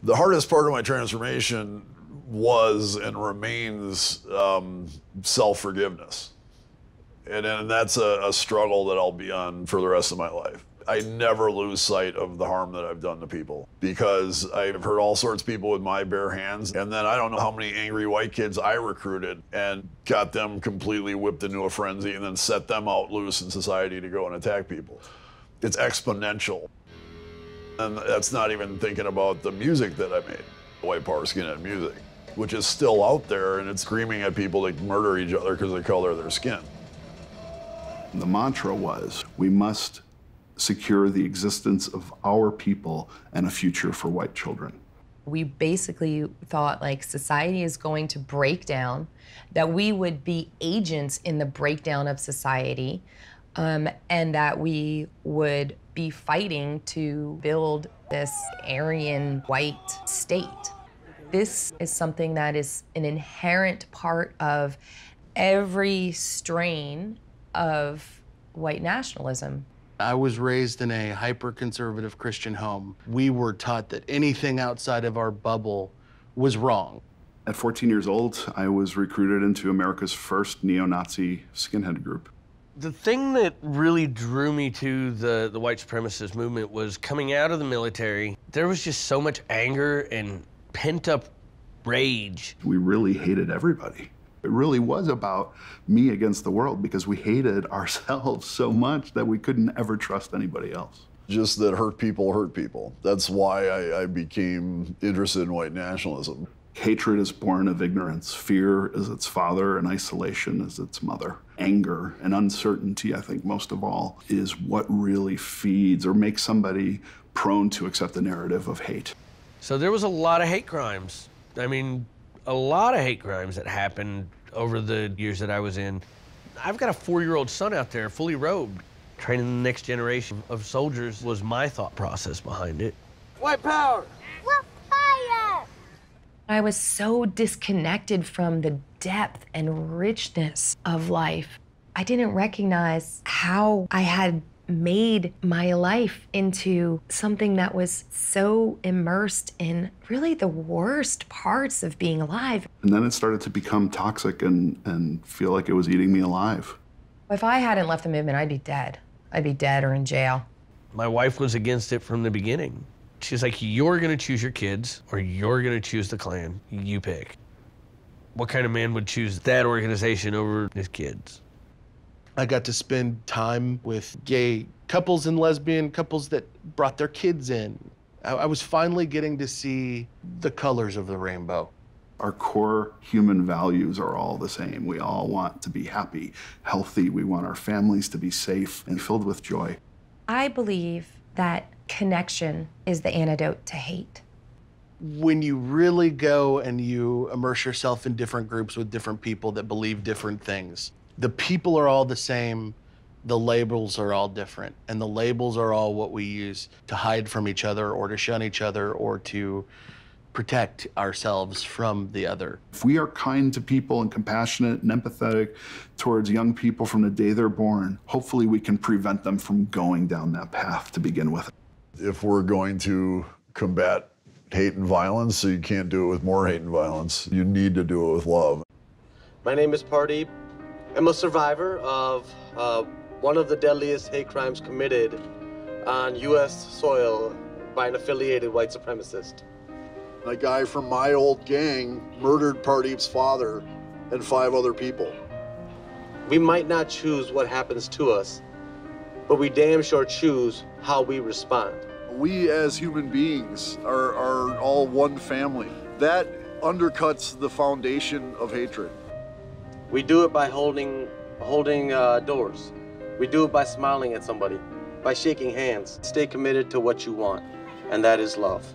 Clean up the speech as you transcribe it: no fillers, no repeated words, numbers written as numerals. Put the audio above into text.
The hardest part of my transformation was and remains self-forgiveness. And that's a struggle that I'll be on for the rest of my life. I never lose sight of the harm that I've done to people because I've hurt all sorts of people with my bare hands. And then I don't know how many angry white kids I recruited and got them completely whipped into a frenzy and then set them out loose in society to go and attack people. It's exponential. And that's not even thinking about the music that I made, white power skinhead music, which is still out there and it's screaming at people to murder each other because of the color of their skin. The mantra was, we must secure the existence of our people and a future for white children. We basically thought like society is going to break down, that we would be agents in the breakdown of society, and that we would be fighting to build this Aryan white state. This is something that is an inherent part of every strain of white nationalism. I was raised in a hyper-conservative Christian home. We were taught that anything outside of our bubble was wrong. At 14 years old, I was recruited into America's first neo-Nazi skinhead group. The thing that really drew me to the white supremacist movement was coming out of the military. There was just so much anger and pent-up rage. We really hated everybody. It really was about me against the world because we hated ourselves so much that we couldn't ever trust anybody else. Just that hurt people hurt people. That's why I became interested in white nationalism. Hatred is born of ignorance. Fear is its father, and isolation is its mother. Anger and uncertainty, I think most of all, is what really feeds or makes somebody prone to accept the narrative of hate. So there was a lot of hate crimes. I mean, a lot of hate crimes that happened over the years that I was in. I've got a 4-year-old son out there, fully robed. Training the next generation of soldiers was my thought process behind it. White power! We're fire! I was so disconnected from the depth and richness of life. I didn't recognize how I had made my life into something that was so immersed in really the worst parts of being alive. And then it started to become toxic and feel like it was eating me alive. If I hadn't left the movement, I'd be dead. I'd be dead or in jail. My wife was against it from the beginning. She's like, you're gonna choose your kids or you're gonna choose the Klan. You pick. What kind of man would choose that organization over his kids? I got to spend time with gay couples and lesbian couples that brought their kids in. I was finally getting to see the colors of the rainbow. Our core human values are all the same. We all want to be happy, healthy. We want our families to be safe and filled with joy. I believe that connection is the antidote to hate. When you really go and you immerse yourself in different groups with different people that believe different things, the people are all the same, the labels are all different, and the labels are all what we use to hide from each other or to shun each other or to protect ourselves from the other. If we are kind to people and compassionate and empathetic towards young people from the day they're born, hopefully we can prevent them from going down that path to begin with. If we're going to combat hate and violence, so you can't do it with more hate and violence, you need to do it with love. My name is PARDEEP. I'm a survivor of one of the deadliest hate crimes committed on U.S. soil by an affiliated white supremacist. A guy from my old gang murdered PARDEEP's father and 5 other people. We might not choose what happens to us, but we damn sure choose how we respond. We as human beings are all one family. That undercuts the foundation of hatred. We do it by holding doors. We do it by smiling at somebody, by shaking hands. Stay committed to what you want, and that is love.